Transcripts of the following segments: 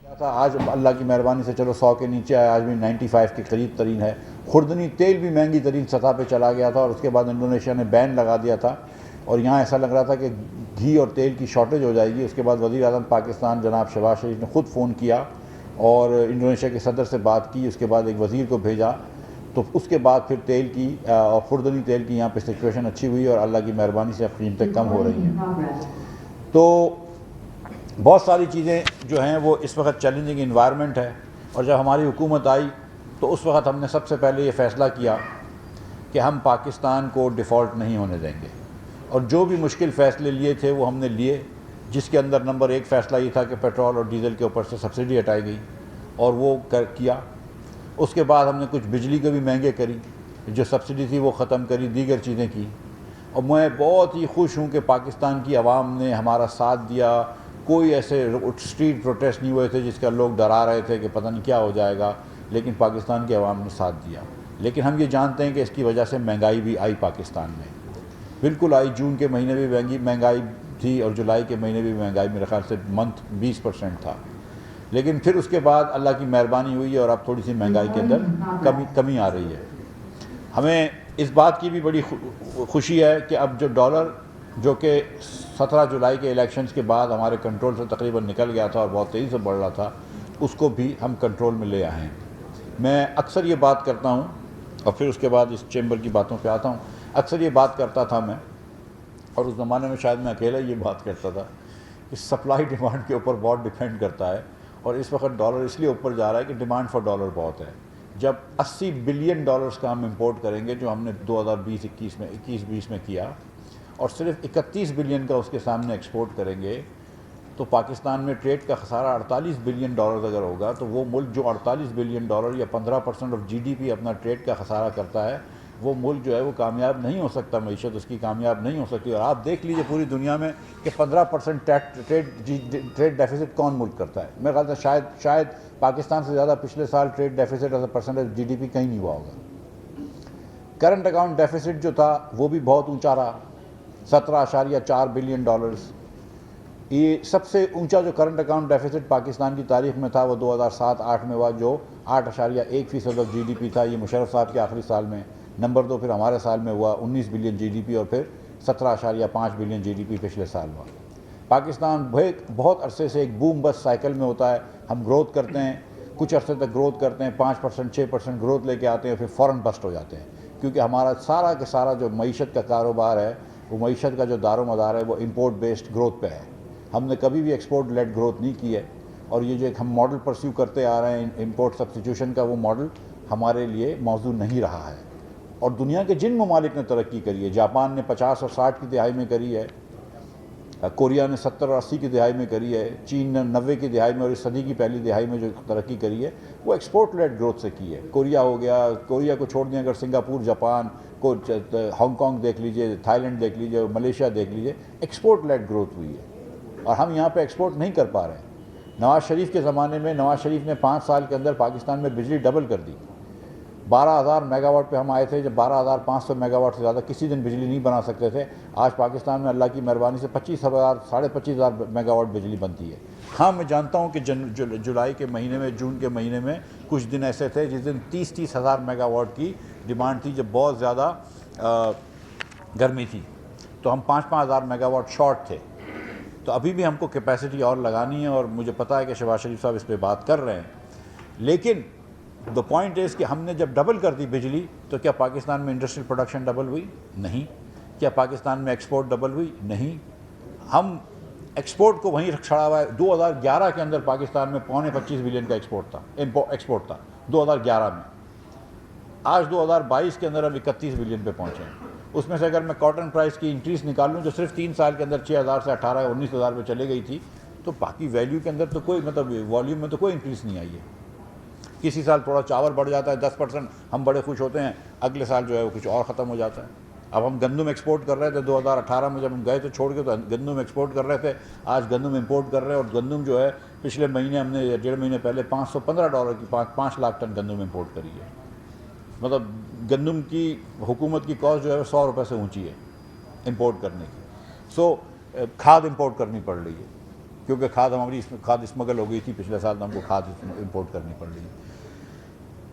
تھا آج اللہ کی مہربانی سے چلو 100 کے نیچے آیا، آج بھی 95 کے قریب ترین ہے۔ خوردنی تیل بھی مہنگی ترین سطح پہ چلا گیا تھا، اور اس کے بعد انڈونیشیا نے بین لگا دیا تھا، اور یہاں ایسا لگ رہا تھا کہ گھی اور تیل کی شارٹیج ہو جائے گی۔ اس کے بعد وزیر اعظم پاکستان جناب شہباز شریف نے خود فون کیا اور انڈونیشیا کے صدر سے بات کی، اس کے بعد ایک وزیر کو بھیجا، تو اس کے بعد پھر تیل کی اور خوردنی تیل کی یہاں پہ سچویشن اچھی ہوئی، اور اللہ کی مہربانی سے اب قیمتیں کم ہو رہی ہیں۔ تو بہت ساری چیزیں جو ہیں وہ اس وقت چیلنجنگ انوائرمنٹ ہے، اور جب ہماری حکومت آئی تو اس وقت ہم نے سب سے پہلے یہ فیصلہ کیا کہ ہم پاکستان کو ڈیفالٹ نہیں ہونے دیں گے، اور جو بھی مشکل فیصلے لیے تھے وہ ہم نے لیے، جس کے اندر نمبر 1 فیصلہ یہ تھا کہ پیٹرول اور ڈیزل کے اوپر سے سبسڈی ہٹائی گئی، اور وہ کیا۔ اس کے بعد ہم نے کچھ بجلی کو بھی مہنگے کری، جو سبسڈی تھی وہ ختم کری، دیگر چیزیں کی، اور میں بہت ہی خوش ہوں کہ پاکستان کی عوام نے ہمارا ساتھ دیا۔ کوئی ایسے اسٹریٹ پروٹیسٹ نہیں ہوئے تھے جس کا لوگ ڈرا رہے تھے کہ پتہ نہیں کیا ہو جائے گا، لیکن پاکستان کی عوام نے ساتھ دیا۔ لیکن ہم یہ جانتے ہیں کہ اس کی وجہ سے مہنگائی بھی آئی پاکستان میں، بالکل آئی۔ جون کے مہینے بھی مہنگائی تھی، اور جولائی کے مہینے بھی مہنگائی میرے خیال سے 20% تھا، لیکن پھر اس کے بعد اللہ کی مہربانی ہوئی اور اب تھوڑی سی مہنگائی کے اندر کمی آ رہی ہے۔ ہمیں اس بات کی بھی بڑی خوشی ہے کہ اب جو ڈالر، جو کہ 17 جولائی کے الیکشنز کے بعد ہمارے کنٹرول سے تقریباً نکل گیا تھا اور بہت تیزی سے بڑھ رہا تھا، اس کو بھی ہم کنٹرول میں لے آئے ہیں۔ میں اکثر یہ بات کرتا ہوں، اور پھر اس کے بعد اس چیمبر کی باتوں پہ آتا ہوں، اکثر یہ بات کرتا تھا میں، اور اس زمانے میں شاید میں اکیلا یہ بات کرتا تھا کہ سپلائی ڈیمانڈ کے اوپر بہت ڈیپینڈ کرتا ہے، اور اس وقت ڈالر اس لیے اوپر جا رہا ہے کہ ڈیمانڈ فار ڈالر بہت ہے۔ جب 80 بلین ڈالرز کا ہم امپورٹ کریں گے، جو ہم نے 2021 میں کیا، اور صرف 31 بلین کا اس کے سامنے ایکسپورٹ کریں گے، تو پاکستان میں ٹریڈ کا خسارہ 48 بلین ڈالرز اگر ہوگا، تو وہ ملک جو 48 بلین ڈالر یا 15% آف جی ڈی پی اپنا ٹریڈ کا خسارہ کرتا ہے، وہ ملک جو ہے وہ کامیاب نہیں ہو سکتا، معیشت اس کی کامیاب نہیں ہو سکتی۔ اور آپ دیکھ لیجئے پوری دنیا میں کہ 15% ٹریڈ ڈیفیسٹ کون ملک کرتا ہے۔ میرے خیال سے شاید پاکستان سے زیادہ پچھلے سال trade deficit as a percentage G D P کہیں نہیں ہوا ہوگا۔ کرنٹ اکاؤنٹ ڈیفیسٹ جو تھا وہ بھی بہت اونچا رہا، 17.4 بلین ڈالرز۔ یہ سب سے اونچا جو کرنٹ اکاؤنٹ ڈیفیسٹ پاکستان کی تاریخ میں تھا وہ 2007-8 میں ہوا، جو 8.1% آف جی ڈی پی تھا، یہ مشرف صاحب کے آخری سال میں۔ نمبر 2 پھر ہمارے سال میں ہوا 19 بلین جی ڈی پی، اور پھر 17.5 بلین جی ڈی پی پچھلے سال ہوا۔ پاکستان بہت عرصے سے ایک بوم بس سائیکل میں ہوتا ہے، ہم گروتھ کرتے ہیں، کچھ عرصے تک گروتھ کرتے ہیں، 5% 6% گروتھ لے کے آتے ہیں، پھر فوراً بسٹ ہو جاتے ہیں، کیونکہ ہمارا سارا کے سارا جو معیشت کا کاروبار ہے، وہ معیشت کا جو دار و مدار ہے وہ امپورٹ بیسڈ گروتھ پہ ہے۔ ہم نے کبھی بھی ایکسپورٹ لیڈ گروتھ نہیں کی ہے، اور یہ جو ایک ہم ماڈل پرسیو کرتے آ رہے ہیں امپورٹ سبسٹیوشن کا، وہ ماڈل ہمارے لیے موزوں نہیں رہا ہے۔ اور دنیا کے جن ممالک نے ترقی کری ہے، جاپان نے 50 اور 60 کی دہائی میں کری ہے، کوریا نے 70 اور 80 کی دہائی میں کری ہے، چین نے 90 کی دہائی میں اور اس صدی کی پہلی دہائی میں جو ترقی کری ہے وہ ایکسپورٹ لیڈ گروتھ سے کی ہے۔ کوریا ہو گیا، کوریا کو چھوڑ دیں اگر سنگاپور، جاپان کو، ہانگ کانگ دیکھ لیجئے، تھائی لینڈ دیکھ لیجئے، ملیشیا دیکھ لیجئے، ایکسپورٹ لیڈ گروتھ ہوئی ہے، اور ہم یہاں پہ ایکسپورٹ نہیں کر پا رہے ہیں۔ نواز شریف کے زمانے میں نواز شریف نے 5 سال کے اندر پاکستان میں بجلی ڈبل کر دی، 12,000 میگا واٹ پہ ہم آئے تھے، جب 12,500 میگا واٹ سے زیادہ کسی دن بجلی نہیں بنا سکتے تھے۔ آج پاکستان میں اللہ کی مہربانی سے 25,000 25,500 میگا واٹ بجلی بنتی ہے۔ ہاں میں جانتا ہوں کہ جولائی کے مہینے میں، جون کے مہینے میں کچھ دن ایسے تھے جس دن 30 ہزار میگا واٹ کی ڈیمانڈ تھی، جب بہت زیادہ گرمی تھی، تو ہم 5,000 میگا واٹ شارٹ تھے۔ تو ابھی بھی ہم کو کیپیسٹی اور لگانی ہے، اور مجھے پتہ ہے کہ شہباز شریف صاحب اس پہ بات کر رہے ہیں، لیکن دا پوائنٹ از کہ ہم نے جب ڈبل کر دی بجلی، تو کیا پاکستان میں انڈسٹریل پروڈکشن ڈبل ہوئی؟ نہیں۔ کیا پاکستان میں ایکسپورٹ ڈبل ہوئی؟ نہیں۔ ہم ایکسپورٹ کو وہیں چھڑا ہوا ہے۔ 2011 کے اندر پاکستان میں 25 بلین کا ایکسپورٹ تھا 2011 میں۔ آج 2022 کے اندر ہم 31 بلین پہ پہنچے ہیں۔ اس میں سے اگر میں کاٹن پرائس کی انکریز نکال لوں، جو صرف 3 سال کے اندر 6,000 سے 18-19,000 پہ چلے گئی تھی، تو باقی ویلیو کے اندر تو کوئی والیوم میں تو کوئی انکریز نہیں آئی ہے۔ کسی سال تھوڑا چاول بڑھ جاتا ہے 10%، ہم بڑے خوش ہوتے ہیں، اگلے سال جو ہے وہ کچھ اور ختم ہو جاتا ہے۔ اب ہم گندم ایکسپورٹ کر رہے تھے 2018 میں، جب ہم گئے تھے چھوڑ کے، تو گندم ایکسپورٹ کر رہے تھے، آج گندم امپورٹ کر رہے ہیں، اور گندم جو ہے پچھلے مہینے ہم نے 1.5 مہینے پہلے $515 کی 5 لاکھ ٹن گندم امپورٹ کری ہے۔ مطلب گندم کی حکومت کی کاسٹ جو ہے $100 سے اونچی ہے امپورٹ کرنے کی۔ کھاد امپورٹ کرنی پڑ رہی ہے۔ کیونکہ ہماری کھاد اسمگل ہو گئی تھی پچھلے سال، ہم کو کھاد امپورٹ کرنی پڑ رہی ہے۔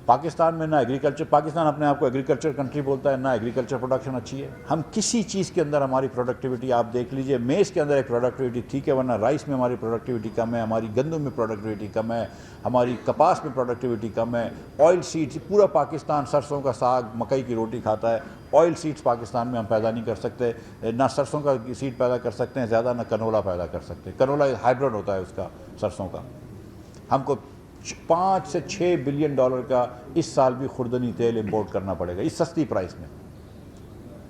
پاکستان میں نہ ایگریکلچر، پاکستان اپنے آپ کو ایگریکلچر کنٹری بولتا ہے، نہ ایگریکلچر پروڈکشن اچھی ہے۔ ہم کسی چیز کے اندر ہماری پروڈکٹیوٹی آپ دیکھ لیجئے، میز کے اندر ایک پروڈکٹیوٹی ٹھیک ہے، ورنہ رائس میں ہماری پروڈکٹیوٹی کم ہے، ہماری گندم میں پروڈکٹیوٹی کم ہے، ہماری کپاس میں پروڈکٹیوٹی کم ہے، آئل سیڈز، پورا پاکستان سرسوں کا ساگ مکئی کی روٹی کھاتا ہے، آئل سیڈز پاکستان میں ہم پیدا نہیں کر سکتے، نہ سرسوں کا سیڈ پیدا کر سکتے ہیں زیادہ، نہ کنولا پیدا کر سکتے ہیں۔ کنولا ہائیبرڈ ہوتا ہے اس کا، سرسوں کا۔ ہم کو 5 سے 6 بلین ڈالر کا اس سال بھی خوردنی تیل امپورٹ کرنا پڑے گا، اس سستی پرائس میں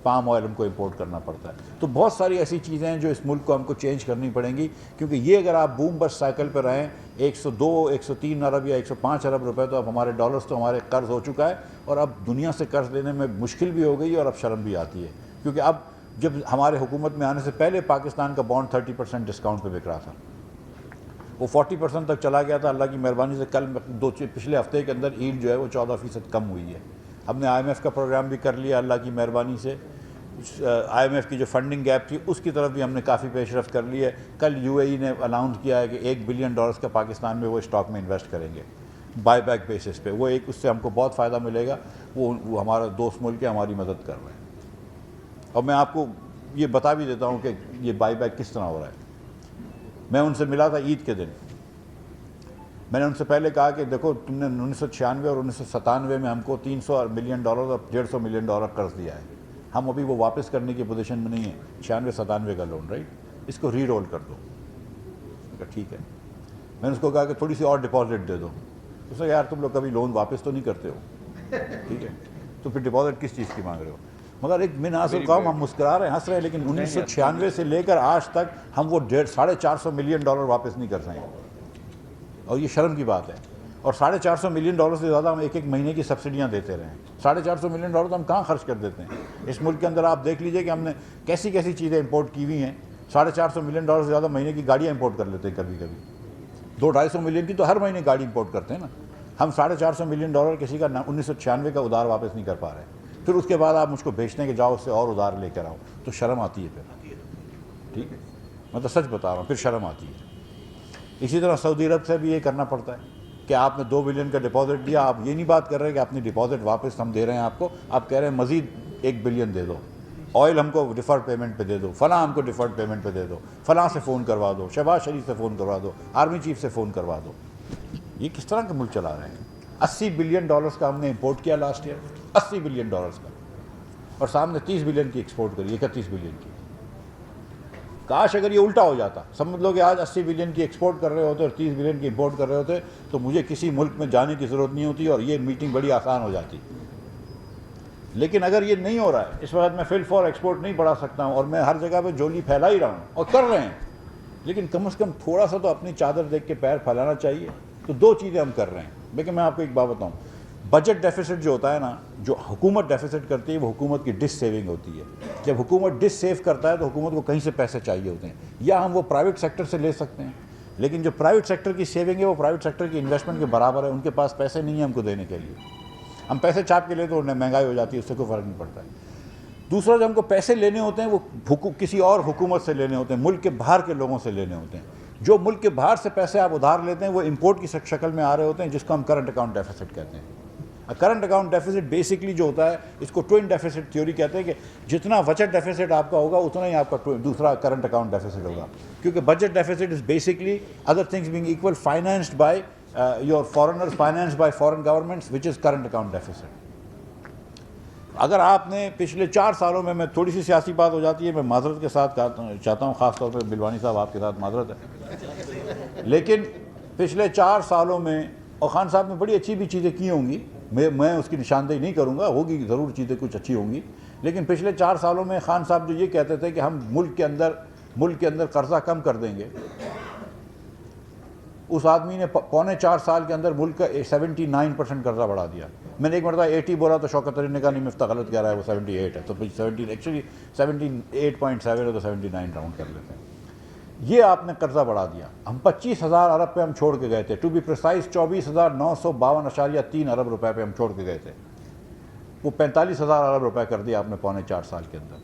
پام آئل ہم کو امپورٹ کرنا پڑتا ہے۔ تو بہت ساری ایسی چیزیں ہیں جو اس ملک کو ہم کو چینج کرنی پڑیں گی، کیونکہ یہ اگر آپ بوم بس سائیکل پہ رہیں، 102 103 ارب یا 105 ارب روپے تو اب ہمارے ڈالرز تو ہمارے قرض ہو چکا ہے، اور اب دنیا سے قرض لینے میں مشکل بھی ہو گئی اور اب شرم بھی آتی ہے، کیونکہ اب جب ہمارے حکومت میں آنے سے پہلے پاکستان کا بانڈ 30% ڈسکاؤنٹ پہ بک رہا تھا، وہ 40% تک چلا گیا تھا۔ اللہ کی مہربانی سے پچھلے ہفتے کے اندر ایلڈ جو ہے وہ 14% کم ہوئی ہے۔ ہم نے آئی ایم ایف کا پروگرام بھی کر لیا اللہ کی مہربانی سے، آئی ایم ایف کی جو فنڈنگ گیپ تھی اس کی طرف بھی ہم نے کافی پیش رفت کر لی ہے۔ کل یو اے ای نے اناؤنس کیا ہے کہ $1 بلین کا پاکستان میں وہ اسٹاک میں انویسٹ کریں گے بائی بیک بیسس پہ، وہ اس سے ہم کو بہت فائدہ ملے گا، وہ ہمارا دوست ملک ہے، ہماری مدد کر رہے ہیں۔ اور میں آپ کو یہ بتا بھی دیتا ہوں کہ یہ بائی بیک کس طرح ہو رہا ہے۔ میں ان سے ملا تھا عید کے دن، میں نے ان سے پہلے کہا کہ دیکھو تم نے 1996 اور 1997 میں ہم کو $300 ملین اور $150 ملین قرض دیا ہے، ہم ابھی وہ واپس کرنے کی پوزیشن میں نہیں ہیں، 96-97 کا لون، رائٹ، اس کو ری رول کر دو۔ ٹھیک ہے، میں نے اس کو کہا کہ تھوڑی سی اور ڈپازٹ دے دو، اس نے یار تم لوگ کبھی لون واپس تو نہیں کرتے ہو، ٹھیک ہے، تو پھر ڈپازٹ کس چیز کی مانگ رہے ہو؟ مگر ایک من حاصل کام، ہم مسکرا رہے ہیں، ہنس رہے ہیں، لیکن 1996 سے لے کر آج تک ہم وہ 450 ملین واپس نہیں کر سکیں، اور یہ شرم کی بات ہے۔ اور 450 ملین سے زیادہ ہم ایک مہینے کی سبسڈیاں دیتے رہے ہیں۔ 450 ملین تو ہم کہاں خرچ کر دیتے ہیں؟ اس ملک کے اندر آپ دیکھ لیجئے کہ ہم نے کیسی کیسی چیزیں امپورٹ کی ہوئی ہیں۔ 450 ملین سے زیادہ مہینے کی گاڑیاں امپورٹ کر لیتے ہیں، کبھی کبھی 200-250 ملین کی تو ہر مہینے گاڑی امپورٹ کرتے ہیں نا۔ ہم 450 ملین کسی کا 1996 کا ادھار واپس نہیں کر پا رہے ہیں، پھر اس کے بعد آپ مجھ کو بھیجتے ہیں کہ جاؤ اس سے اور ادھار لے کر آؤ، تو شرم آتی ہے پھر، ٹھیک ہے، میں تو سچ بتا رہا ہوں، پھر شرم آتی ہے۔ اسی طرح سعودی عرب سے بھی یہ کرنا پڑتا ہے کہ آپ نے 2 بلین کا ڈپازٹ دیا، آپ یہ نہیں بات کر رہے کہ اپنی ڈپازٹ واپس ہم دے رہے ہیں آپ کو، آپ کہہ رہے ہیں مزید 1 بلین دے دو، آئل ہم کو ڈیفرڈ پیمنٹ پہ دے دو، فلاں ہم کو ڈیفرڈ پیمنٹ پہ دے دو، فلاں سے فون کروا دو، شہباز شریف سے فون کروا دو، آرمی چیف سے فون کروا دو۔ یہ کس طرح کا ملک چلا رہے ہیں؟ $80 بلین کا ہم نے امپورٹ کیا لاسٹ ایئر، $80 بلین کا، اور سامنے 30 بلین کی ایکسپورٹ کری، 31 بلین کی۔ کاش اگر یہ الٹا ہو جاتا، سمجھ لو کہ آج 80 بلین کی ایکسپورٹ کر رہے ہوتے اور 30 بلین کی امپورٹ کر رہے ہوتے، تو مجھے کسی ملک میں جانے کی ضرورت نہیں ہوتی اور یہ میٹنگ بڑی آسان ہو جاتی۔ لیکن اگر یہ نہیں ہو رہا ہے، اس وقت میں فل فور ایکسپورٹ نہیں بڑھا سکتا ہوں، اور میں ہر جگہ پہ جولی پھیلا ہی رہا ہوں اور کر رہے ہیں، لیکن کم از کم تھوڑا سا تو اپنی چادر دیکھ کے پیر پھیلانا چاہیے۔ تو 2 چیزیں ہم کر رہے ہیں۔ لیکن میں آپ کو ایک بات بتاؤں، بجٹ ڈیفیسٹ جو ہوتا ہے نا، جو حکومت ڈیفیسٹ کرتی ہے وہ حکومت کی ڈس سیونگ ہوتی ہے۔ جب حکومت ڈس سیو کرتا ہے تو حکومت کو کہیں سے پیسے چاہیے ہوتے ہیں، یا ہم وہ پرائیویٹ سیکٹر سے لے سکتے ہیں، لیکن جو پرائیویٹ سیکٹر کی سیونگ ہے وہ پرائیویٹ سیکٹر کی انویسٹمنٹ کے برابر ہے، ان کے پاس پیسے نہیں ہیں ہم کو دینے کے لیے۔ ہم پیسے چھاپ کے لے تو مہنگائی ہو جاتی ہے، اس سے کوئی فرق نہیں پڑتا ہے۔ دوسرا، جو ہم کو پیسے لینے ہوتے ہیں وہ کسی اور حکومت سے لینے ہوتے ہیں، ملک کے باہر کے لوگوں سے لینے ہوتے ہیں۔ جو ملک کے باہر سے پیسے آپ ادھار لیتے ہیں وہ امپورٹ کی شکل میں آ رہے ہوتے ہیں، جس کو ہم کرنٹ اکاؤنٹ ڈیفیسٹ کہتے ہیں۔ کرنٹ اکاؤنٹ ڈیفیسٹ بیسکلی جو ہوتا ہے، اس کو ٹوئن ڈیفیسٹ تھیوری کہتے ہیں، کہ جتنا بجٹ ڈیفیسٹ آپ کا ہوگا اتنا ہی آپ کا دوسرا کرنٹ اکاؤنٹ ڈیفیسٹ ہوگا، کیونکہ budget deficit is basically other things being equal financed by your foreigners, financed by foreign governments, which is current account deficit. اگر آپ نے پچھلے 4 سالوں میں تھوڑی سی سیاسی بات ہو جاتی ہے، میں معذرت کے ساتھ چاہتا ہوں، خاص طور پہ بلوانی صاحب آپ کے ساتھ معذرت ہے، لیکن پچھلے 4 سالوں میں، اور خان صاحب نے بڑی اچھی بھی چیزیں کی ہوں گی، میں اس کی نشاندہی نہیں کروں گا، ہوگی ضرور چیزیں کچھ اچھی ہوں گی، لیکن پچھلے 4 سالوں میں خان صاحب جو یہ کہتے تھے کہ ہم ملک کے اندر قرضہ کم کر دیں گے، اس آدمی نے 4.25 سال کے اندر ملک کا 79% قرضہ بڑھا دیا۔ میں نے ایک مرتبہ 80 بولا تو شوکت علی نے کہا نہیں مفتہ غلط کہہ رہا ہے، وہ 78 ہے، تو 78.7 ہے تو 79 راؤنڈ کر لیتے ہیں۔ یہ آپ نے قرضہ بڑھا دیا۔ ہم 25,000 ارب پہ ہم چھوڑ کے گئے تھے، ٹو بی پریسائز 24,952.3 ارب روپے پہ ہم چھوڑ کے گئے تھے، وہ 45,000 ارب روپے کر دیا آپ نے 4.25 سال کے اندر۔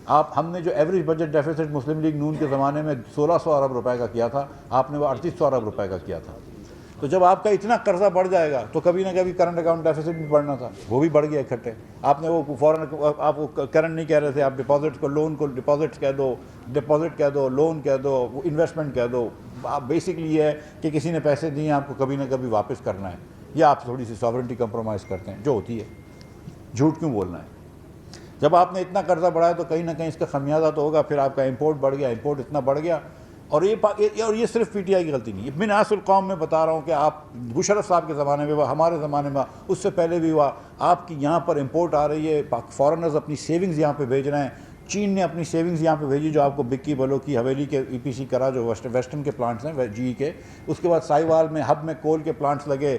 ہم نے جو ایوریج بجٹ ڈیفیسٹ مسلم لیگ نون کے زمانے میں 1600 ارب روپے کا کیا تھا، آپ نے وہ 3800 ارب روپے کا کیا تھا. تو جب آپ کا اتنا قرضہ بڑھ جائے گا تو کبھی نہ کبھی کرنٹ اکاؤنٹ ڈیفیسٹ بھی بڑھنا تھا، وہ بھی بڑھ گیا اکٹھے. آپ نے وہ فوراً آپ وہ کرنٹ نہیں کہہ رہے تھے، آپ ڈپازٹ کو لون کو ڈپازٹ کہہ دو، ڈپازٹ کہہ دو، لون کہہ دو، انویسٹمنٹ کہہ دو. آپ بیسکلی یہ ہے کہ کسی نے پیسے دیے آپ کو کبھی نہ کبھی واپس کرنا ہے، یا آپ تھوڑی سی ساورنٹی کمپرومائز کرتے ہیں جو ہوتی ہے. جھوٹ کیوں بولنا ہے؟ جب آپ نے اتنا قرضہ بڑھایا تو کہیں نہ کہیں اس کا خمیازہ تو ہوگا. پھر آپ کا امپورٹ بڑھ گیا، امپورٹ اتنا بڑھ گیا. اور یہ صرف پی ٹی آئی کی غلطی نہیں ہے، میں ناصر القوم میں بتا رہا ہوں کہ آپ مشرف صاحب کے زمانے میں ہوا، ہمارے زمانے میں اس سے پہلے بھی ہوا. آپ کی یہاں پر امپورٹ آ رہی ہے، فارنرز اپنی سیونگز یہاں پہ بھیج رہے ہیں. چین نے اپنی سیونگز یہاں پہ بھیجی، جو آپ کو بکی بلو کی حویلی کے ای پی سی کرا، جو ویسٹرن کے پلانٹس ہیں جی کے. اس کے بعد سائیوال میں ہب میں کول کے پلانٹس لگے،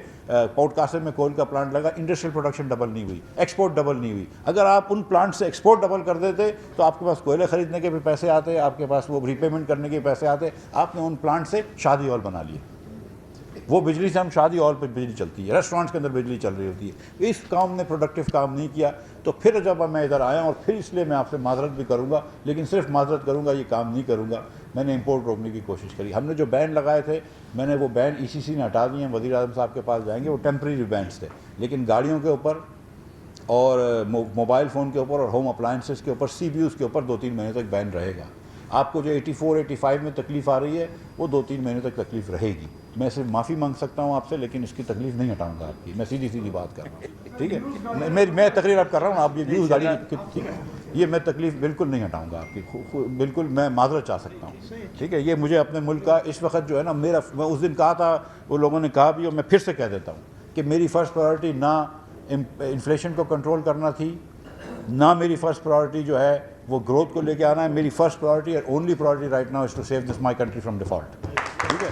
پورٹ قاسم میں کول کا پلانٹ لگا. انڈسٹریل پروڈکشن ڈبل نہیں ہوئی، ایکسپورٹ ڈبل نہیں ہوئی. اگر آپ ان پلانٹ سے ایکسپورٹ ڈبل کر دیتے تو آپ کے پاس کوئلے خریدنے کے بھی پیسے آتے، آپ کے پاس وہ ری پیمنٹ کرنے کے پیسے آتے. آپ نے ان پلانٹ سے شادی ہال بنا لیے. وہ بجلی سے ہم شادی ہال پہ بجلی چلتی ہے، ریسٹورانٹس کے اندر بجلی چل رہی ہوتی ہے. اس قوم نے پروڈکٹیو کام نہیں کیا. تو پھر جب میں ادھر آیا، اور پھر اس لیے میں آپ سے معذرت بھی کروں گا، لیکن صرف معذرت کروں گا، یہ کام نہیں کروں گا. میں نے امپورٹ روکنے کی کوشش کری. ہم نے جو بین لگائے تھے، میں نے وہ بین ای سی سی نے ہٹا دیے ہیں. وزیر اعظم صاحب کے پاس جائیں گے، وہ ٹیمپریری بینس تھے. لیکن گاڑیوں کے اوپر اور موبائل فون کے اوپر اور ہوم اپلائنسز کے اوپر، سی بی یوز کے اوپر 2-3 مہینے تک بین رہے گا. آپ کو جو 84-85 میں تکلیف آ رہی ہے، وہ 2-3 مہینے تک تکلیف رہے گی. میں صرف معافی مانگ سکتا ہوں آپ سے، لیکن اس کی تکلیف نہیں ہٹاؤں گا آپ کی. میں سیدھی بات کر رہا ہوں، ٹھیک ہے؟ میں تقریر اب کر رہا ہوں، آپ یہ ویوز گاڑی ٹھیک ہے، یہ میں تکلیف بالکل نہیں ہٹاؤں گا آپ کی. بالکل میں معذرت چاہ سکتا ہوں، ٹھیک ہے؟ یہ مجھے اپنے ملک کا اس وقت جو ہے نا، میں اس دن کہا تھا، وہ لوگوں نے کہا بھی، اور میں پھر سے کہہ دیتا ہوں کہ میری فرسٹ پرائیورٹی نہ انفلیشن کو کنٹرول کرنا تھی، نہ میری فرسٹ پرائیورٹی جو ہے وہ گروتھ کو لے کے آنا ہے. میری فرسٹ پرائیورٹی اور only priority right now is to save this my country from default. ٹھیک ہے؟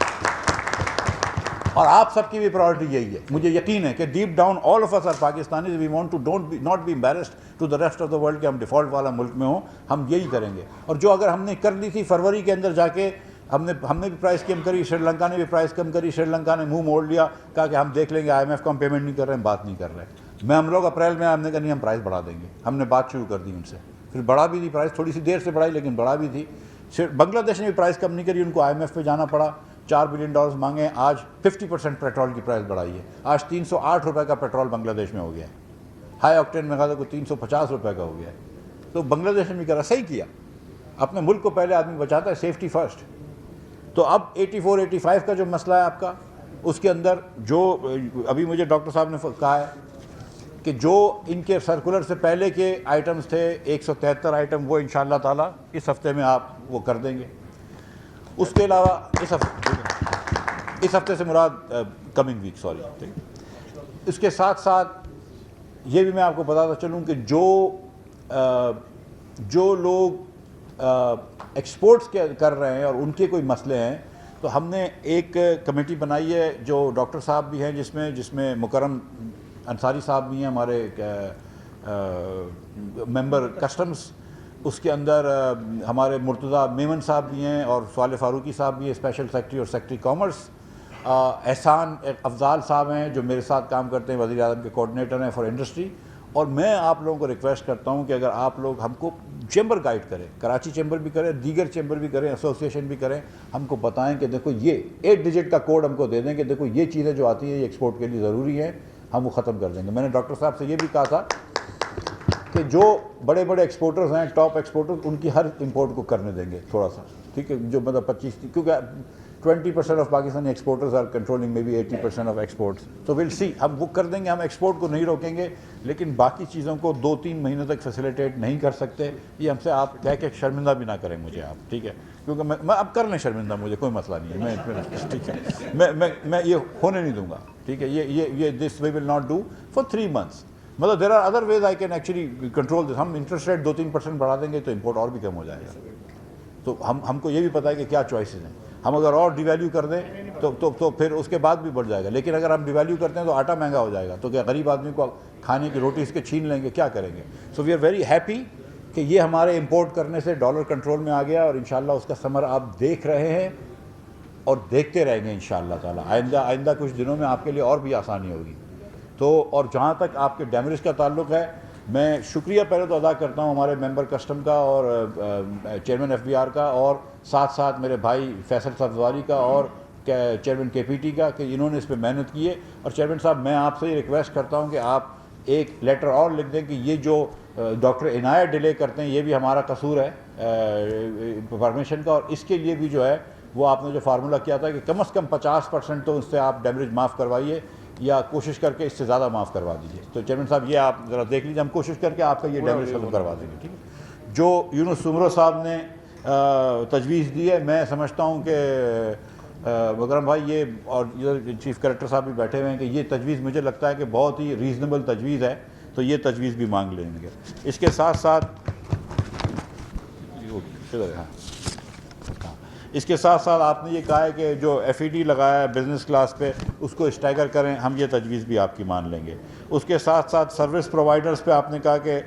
اور آپ سب کی بھی پرائیورٹی یہی ہے. مجھے یقین ہے کہ deep down all of us are Pakistanis, we want to not be embarrassed to the rest of the world کہ ہم ڈیفالٹ والا ملک میں ہوں. ہم یہی کریں گے. اور جو اگر ہم نے کر لی تھی فروری کے اندر جا کے، ہم نے بھی پرائز کم کری، سری لنکا نے بھی پرائز کم کری. سری لنکا نے منہ موڑ لیا، کہا کہ ہم دیکھ لیں گے، آئی ایم ایف کو ہم پیمنٹ نہیں کر رہے ہیں، بات نہیں کر رہے. ہم لوگ اپریل میں ہم نے کہا نہیں، ہم پرائز بڑھا دیں گے. ہم نے بات شروع کر دی ان سے، پھر بڑھا بھی دی پرائز، تھوڑی سی دیر سے بڑھائی لیکن بڑھا بھی تھی. بنگلہ دیش نے بھی پرائز کم نہیں کری، ان کو آئی ایم ایف پہ جانا پڑا. $4 بلین مانگے. آج 50% پیٹرول کی پرائز بڑھائی ہے. آج 308 روپے کا پیٹرول بنگلہ دیش میں ہو گیا ہے. ہائی آکٹین میں کہا تھا کوئی 350 روپے کا ہو گیا ہے. تو بنگلہ دیش نے بھی کرا، صحیح کیا. اپنے ملک کو پہلے آدمی بچاتا ہے، سیفٹی فرسٹ. تو اب 84-85 کا جو مسئلہ ہے آپ کا، اس کے اندر جو ابھی مجھے ڈاکٹر صاحب نے کہا ہے کہ جو ان کے سرکولر سے پہلے کے آئٹمز تھے 173 آئٹم، وہ انشاءاللہ تعالیٰ اس ہفتے میں آپ وہ کر دیں گے. اس کے علاوہ اس ہفتے سے مراد کمنگ ویک، سوری. اس کے ساتھ ساتھ یہ بھی میں آپ کو بتاتا چلوں کہ جو لوگ ایکسپورٹس کر رہے ہیں اور ان کے کوئی مسئلے ہیں، تو ہم نے ایک کمیٹی بنائی ہے جو ڈاکٹر صاحب بھی ہیں، جس میں مکرم انصاری صاحب بھی ہیں، ہمارے ممبر کسٹمز. اس کے اندر ہمارے مرتضیٰ میمن صاحب بھی ہیں، اور صالح فاروقی صاحب بھی ہیں، اسپیشل سیکرٹری اور سیکرٹری کامرس. احسان افضال صاحب ہیں جو میرے ساتھ کام کرتے ہیں، وزیر اعظم کے کوآرڈینیٹر ہیں فار انڈسٹری. اور میں آپ لوگوں کو ریکویسٹ کرتا ہوں کہ اگر آپ لوگ ہم کو چیمبر گائیڈ کریں، کراچی چیمبر بھی کریں، دیگر چیمبر بھی کریں، ایسوسیشن بھی کریں، ہم کو بتائیں کہ دیکھو یہ 8 ڈیجٹ کا کوڈ ہم کو دے دیں کہ دیکھو یہ چیزیں جو آتی ہیں یہ ایکسپورٹ کے لیے ضروری ہیں، ہم وہ ختم کر دیں گے. میں نے ڈاکٹر صاحب سے یہ بھی کہا تھا کہ جو بڑے بڑے ایکسپورٹرز ہیں، ٹاپ ایکسپورٹرز، ان کی ہر امپورٹ کو کرنے دیں گے تھوڑا سا، ٹھیک ہے؟ جو مطلب 25، کیونکہ 20% of Pakistani exporters are controlling may be 80% of exports. تو ول سی، ہم وہ کر دیں گے. ہم ایکسپورٹ کو نہیں روکیں گے، لیکن باقی چیزوں کو 2-3 مہینے تک فیسیلیٹیٹ نہیں کر سکتے. یہ ہم سے آپ کہہ کے شرمندہ بھی نہ کریں مجھے آپ، ٹھیک ہے؟ کیونکہ میں اب کر لیں شرمندہ، مجھے کوئی مسئلہ نہیں ہے. ٹھیک ہے، میں یہ ہونے نہیں دوں گا، ٹھیک ہے؟ یہ this we will not do for 3 months. مطلب there are other ways I can actually control this. ہم انٹرسٹ ریٹ 2-3% بڑھا دیں گے تو امپورٹ اور بھی کم ہو جائے گا. تو ہم کو یہ بھی پتہ ہے کہ کیا چوائسیز ہیں. ہم اگر اور ڈی ویلیو کر دیں تو پھر اس کے بعد بھی بڑھ جائے گا. لیکن اگر ہم ڈی ویلیو کرتے ہیں تو آٹا مہنگا ہو جائے گا، تو کیا غریب آدمی کو کھانے کی روٹی اس کے چھین لیں گے؟ کیا کریں گے؟ سو وی آر ویری ہیپی کہ یہ ہمارے امپورٹ کرنے سے ڈالر کنٹرول میں آ گیا، اور انشاءاللہ اس کا ثمر آپ دیکھ رہے ہیں اور دیکھتے رہیں گے انشاءاللہ تعالیٰ. آئندہ کچھ دنوں میں آپ کے لیے اور بھی آسانی ہوگی. تو اور جہاں تک آپ کے ڈیمریج کا تعلق ہے، میں شکریہ پہلے تو ادا کرتا ہوں ہمارے ممبر کسٹم کا اور چیئرمین ایف بی آر کا، اور ساتھ ساتھ میرے بھائی فیصل صفداری کا اور چیئرمین کے پی ٹی کا، کہ انہوں نے اس پہ محنت کی ہے۔ اور چیئرمین صاحب میں آپ سے یہ ریکویسٹ کرتا ہوں کہ آپ ایک لیٹر اور لکھ دیں کہ یہ جو ڈاکٹر عنایت ڈیلے کرتے ہیں یہ بھی ہمارا قصور ہے انفارمیشن کا، اور اس کے لیے بھی جو ہے وہ آپ نے جو فارمولہ کیا تھا کہ کم از کم 50% تو اس سے آپ ڈیمیج معاف کروائیے، یا کوشش کر کے اس سے زیادہ معاف کروا دیجیے۔ تو چیئرمین صاحب یہ آپ ذرا دیکھ لیجیے، ہم کوشش کر کے آپ کا یہ ڈیمیج ختم کروا دیں گے، ٹھیک ہے۔ جو یونس سمرو صاحب نے تجویز دی ہے، میں سمجھتا ہوں کہ مکرم بھائی یہ، اور ادھر چیف کلیکٹر صاحب بھی بیٹھے ہوئے ہیں، کہ یہ تجویز مجھے لگتا ہے کہ بہت ہی ریزنیبل تجویز ہے، تو یہ تجویز بھی مانگ لیں گے۔ اس کے ساتھ ساتھ آپ نے یہ کہا ہے کہ جو ایف ای ڈی لگایا ہے بزنس کلاس پہ اس کو اسٹیگر کریں، ہم یہ تجویز بھی آپ کی مان لیں گے۔ اس کے ساتھ ساتھ سروس پرووائڈرز پہ آپ نے کہا کہ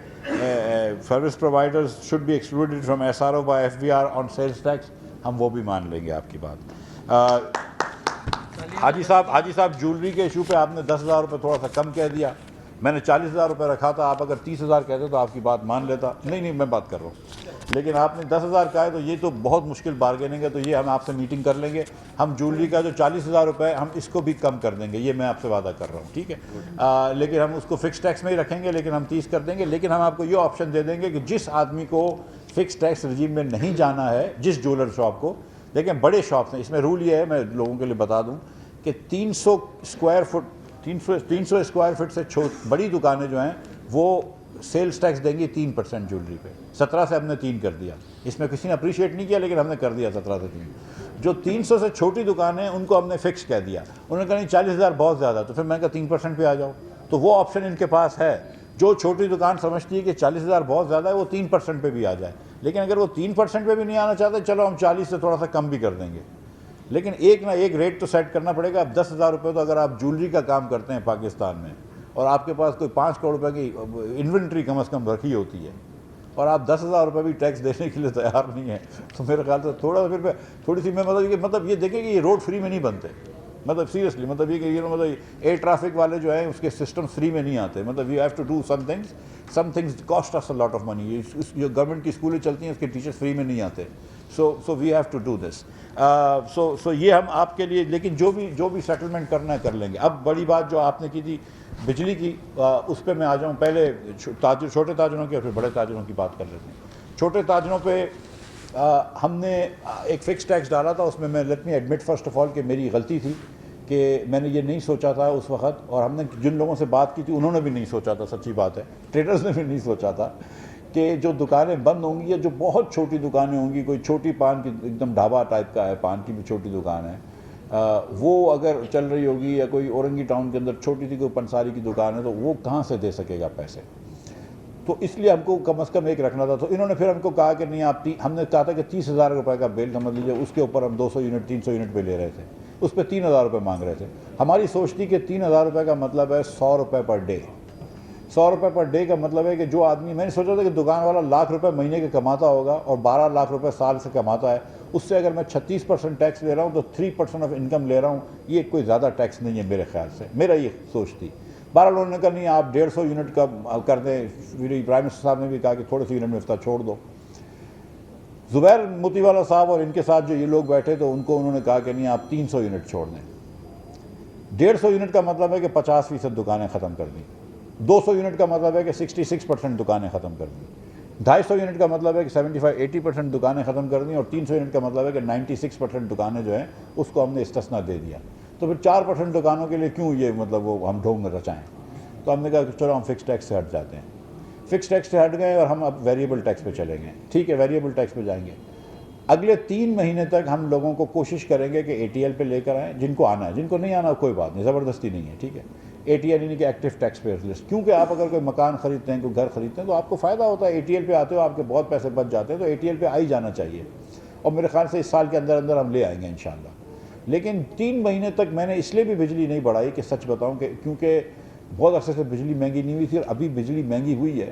service providers should be excluded from S R O by F B R on sales tax, ہم وہ بھی مان لیں گے آپ کی بات۔ حاجی صاحب جولری کے ایشو پہ آپ نے 10,000 روپے تھوڑا سا کم کہہ دیا، میں نے 40,000 روپے رکھا تھا، آپ اگر 30,000 کہتے تو آپ کی بات مان لیتا۔ نہیں میں بات کر رہا ہوں، لیکن آپ نے 10,000 کہا ہے تو یہ تو بہت مشکل بارگیننگ ہے، تو یہ ہم آپ سے میٹنگ کر لیں گے، ہم جولری کا جو 40,000 روپے ہم اس کو بھی کم کر دیں گے، یہ میں آپ سے وعدہ کر رہا ہوں، ٹھیک ہے۔ لیکن ہم اس کو فکس ٹیکس میں ہی رکھیں گے، لیکن ہم 30 کر دیں گے، لیکن ہم آپ کو یہ آپشن دے دیں گے کہ جس آدمی کو فکس ٹیکس رجیم میں نہیں جانا ہے، جس جولر شاپ کو، دیکھیں بڑے شاپس ہیں، اس میں رول یہ ہے، میں لوگوں کے لیے بتا دوں کہ 300 اسکوائر فٹ سے بڑی دکانیں جو ہیں وہ سیلز ٹیکس دیں گی 3% جولری پہ۔ 17 سے ہم نے 3 کر دیا، اس میں کسی نے اپریشیٹ نہیں کیا، لیکن ہم نے کر دیا 17 سے 3۔ جو 300 سے چھوٹی دکانیں ان کو ہم نے فکس کہہ دیا، انہوں نے کہا نہیں 40,000 بہت زیادہ، تو پھر میں نے کہا 3% پہ آ جاؤ، تو وہ آپشن ان کے پاس ہے۔ جو چھوٹی دکان سمجھتی ہے کہ 40,000 بہت زیادہ ہے وہ 3% پہ بھی آ جائے، لیکن اگر وہ 3% پہ بھی نہیں آنا چاہتے چلو ہم 40 سے تھوڑا سا کم بھی کر دیں گے، لیکن ایک نہ ایک ریٹ تو سیٹ کرنا پڑے گا۔ اب 10,000 روپے تو اگر آپ جولری کا کام کرتے ہیں پاکستان میں، اور آپ کے پاس کوئی 5 کروڑ روپے کی انوینٹری کم از کم رکھی ہوتی ہے، اور آپ 10,000 روپے بھی ٹیکس دینے کے لیے تیار نہیں ہیں، تو میرے خیال سے تھوڑی سی میں مطلب یہ دیکھیں کہ یہ روڈ فری میں نہیں بنتے، مطلب سیریسلی، مطلب یہ کہ مطلب ایئر ٹریفک والے جو ہیں اس کے سسٹم فری میں نہیں آتے، مطلب you have to do some things cost us a lot of money. جو گورنمنٹ کی اسکولیں چلتی ہیں اس کے ٹیچرس فری میں نہیں آتے، so we have to do this, so یہ ہم آپ کے لیے، لیکن جو بھی سیٹلمنٹ کرنا ہے کر لیں گے۔ اب بڑی بات جو آپ نے کی تھی بجلی کی، اس پہ میں آ جاؤں، پہلے چھوٹے تاجروں کی اور پھر بڑے تاجروں کی بات کر لیتے ہیں۔ چھوٹے تاجروں پہ ہم نے ایک فکس ٹیکس ڈالا تھا، اس میں let me admit first of all کہ میری غلطی تھی کہ میں نے یہ نہیں سوچا تھا اس وقت، اور ہم نے جن لوگوں سے بات کی تھی انہوں نے بھی نہیں سوچا تھا، سچی بات ہے، ٹریڈرز نے بھی نہیں سوچا تھا کہ جو دکانیں بند ہوں گی یا جو بہت چھوٹی دکانیں ہوں گی، کوئی چھوٹی پان کی ایک دم ڈھابا ٹائپ کا ہے، پان کی بھی چھوٹی دکان ہے، وہ اگر چل رہی ہوگی، یا کوئی اورنگی ٹاؤن کے اندر چھوٹی سی کوئی پنساری کی دکان ہے، تو وہ کہاں سے دے سکے گا پیسے؟ تو اس لیے ہم کو کم از کم ایک رکھنا تھا۔ تو انہوں نے پھر ہم کو کہا کہ نہیں آپ، ہم نے کہا تھا کہ 30,000 روپے کا بل سمجھ لیجیے، اس کے اوپر ہم 200 یونٹ 300 یونٹ پہ لے رہے تھے، اس پہ 3,000 روپے مانگ رہے تھے۔ ہماری سوچ تھی کہ 3,000 روپے کا مطلب ہے 100 روپے پر ڈے، 100 روپے پر ڈے کا مطلب ہے کہ جو آدمی، میں نے سوچا تھا کہ دکان والا لاکھ روپے مہینے کے کماتا ہوگا اور 12 لاکھ روپے سال سے کماتا ہے، اس سے اگر میں 36% ٹیکس لے رہا ہوں تو 3% آف انکم لے رہا ہوں، یہ کوئی زیادہ ٹیکس نہیں ہے میرے خیال سے، میرا یہ سوچ تھی۔ بہرحال انہوں نے کہا نہیں آپ 150 یونٹ کا کر دیں، پرائم منسٹر صاحب نے بھی کہا کہ تھوڑے سے یونٹ میں افتہ چھوڑ دو۔ زبیر موتی والا صاحب اور ان کے ساتھ جو یہ لوگ بیٹھے تو ان کو انہوں نے کہا کہ نہیں آپ 300 یونٹ چھوڑ دیں۔ 150 یونٹ کا مطلب ہے کہ 50% دکانیں ختم کر دیں، 200 یونٹ کا مطلب ہے کہ 66% دکانیں ختم کر دیں، 250 یونٹ کا مطلب ہے کہ 75-80% دکانیں ختم کر دیں، اور 300 یونٹ کا مطلب ہے کہ 96% دکانیں جو ہیں اس کو ہم نے استثنا دے دیا۔ تو پھر 4% دکانوں کے لیے کیوں یہ مطلب وہ ہم ڈھونگ رچائیں؟ تو ہم نے کہا کہ چلو ہم فکس ٹیکس سے ہٹ جاتے ہیں، فکس ٹیکس سے ہٹ گئے اور ہم اب ویریبل ٹیکس پہ چلیں گے، ٹھیک ہے، ویریبل ٹیکس پہ جائیں گے۔ اگلے 3 مہینے تک ہم لوگوں کو کوشش کریں گے کہ اے ٹی ایل پہ لے کر آئیں، جن کو آنا ہے، جن کو نہیں آنا کوئی بات نہیں، زبردستی نہیں ہے، ٹھیک ہے۔ اے ٹی ایل یعنی کہ ایکٹیو ٹیکس پیئرز لسٹ، کیونکہ آپ اگر کوئی مکان خریدتے ہیں، کوئی گھر خریدتے ہیں تو آپ کو فائدہ ہوتا ہے، اے ٹی ایل پہ آتے ہو آپ کے بہت پیسے بچ جاتے ہیں، تو اے ٹی ایل پہ آ ہی جانا چاہیے، اور میرے خیال سے اس سال کے اندر اندر ہم لے آئیں گے انشاءاللہ۔ لیکن 3 مہینے تک میں نے اس لیے بھی بجلی نہیں بڑھائی کہ سچ بتاؤں کہ کیونکہ بہت عرصے سے بجلی مہنگی نہیں ہوئی تھی، اور ابھی بجلی مہنگی ہوئی ہے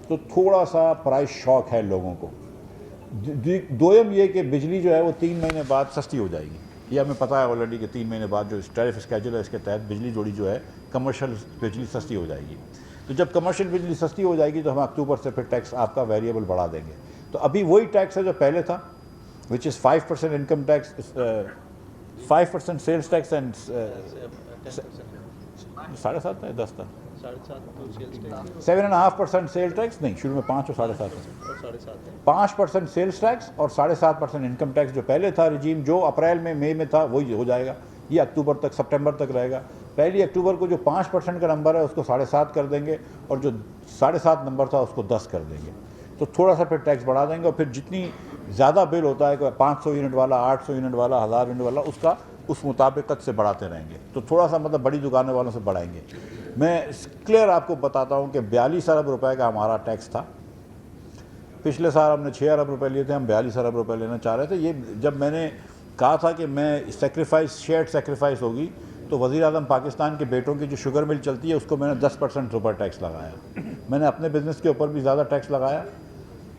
تو تھوڑا سا پرائس شاک ہے لوگوں کو۔ دویم یہ کہ بجلی جو ہے وہ 3 مہینے بعد سستی ہو جائے گی، یہ ہمیں پتہ ہے آلریڈی کہ 3 مہینے بعد جو ٹیرف اسکیجول ہے اس کے تحت بجلی جوڑی جو ہے کمرشل بجلی سستی ہو جائے گی۔ تو جب کمرشل بجلی سستی ہو جائے گی تو ہم اکتوبر سے پھر ٹیکس آپ کا ویریبل بڑھا دیں گے. تو ابھی وہی ٹیکس ہے جو پہلے تھا, which is 5% income tax, 5% sales tax and 7.5 ہے 10 تھا 7.5% سیل ٹیکس, نہیں شروع میں 5 اور 7.5%, 5% سیلس ٹیکس اور 7.5% انکم ٹیکس جو پہلے تھا رجیم, جو اپریل میں مئی میں تھا وہی ہو جائے گا. یہ اکتوبر تک سپٹمبر تک رہے گا. پہلی اکتوبر کو جو 5% کا نمبر ہے اس کو 7.5 کر دیں گے, اور جو 7.5 نمبر تھا اس کو 10 کر دیں گے. تو تھوڑا سا پھر ٹیکس بڑھا دیں گے, اور پھر جتنی زیادہ بل ہوتا ہے کہ 500 یونٹ والا, 800 یونٹ والا, 1000 یونٹ والا, اس کا اس مطابقت سے بڑھاتے رہیں گے. تو تھوڑا سا مطلب بڑی دکانوں والوں سے بڑھائیں گے. میں کلیئر آپ کو بتاتا ہوں کہ 42 ارب روپے کا ہمارا ٹیکس تھا. پچھلے سال ہم نے 6 ارب روپے لیے تھے, ہم 42 ارب روپے لینا چاہ رہے تھے. یہ جب میں نے کہا تھا کہ میں سیکریفائس, شیئرڈ سیکریفائس ہوگی, تو وزیر اعظم پاکستان کے بیٹوں کی جو شوگر مل چلتی ہے اس کو میں نے 10% اوپر ٹیکس لگایا. میں نے اپنے بزنس کے اوپر بھی زیادہ ٹیکس لگایا,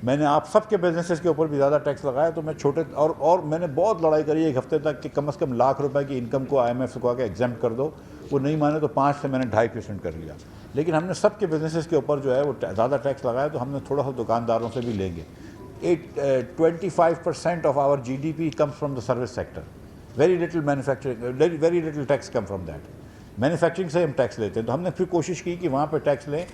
میں نے آپ سب کے بزنسز کے اوپر بھی زیادہ ٹیکس لگایا. تو میں چھوٹے اور میں نے بہت لڑائی کری ایک ہفتے تک کہ کم از کم لاکھ روپے کی انکم کو IMF سے کہا کہ ایگزمپٹ کر دو. وہ نہیں مانے تو 5 سے میں نے 2.5% کر لیا. لیکن ہم نے سب کے بزنسز کے اوپر جو ہے وہ زیادہ ٹیکس لگایا. تو ہم نے تھوڑا سا دکانداروں سے بھی لیں گے. 25% of our GDP comes from the service sector. Very little manufacturing, very little tax come from that. Manufacturing سے ہم ٹیکس لیتے ہیں. تو ہم نے پھر کوشش کی کہ وہاں پہ ٹیکس لیں.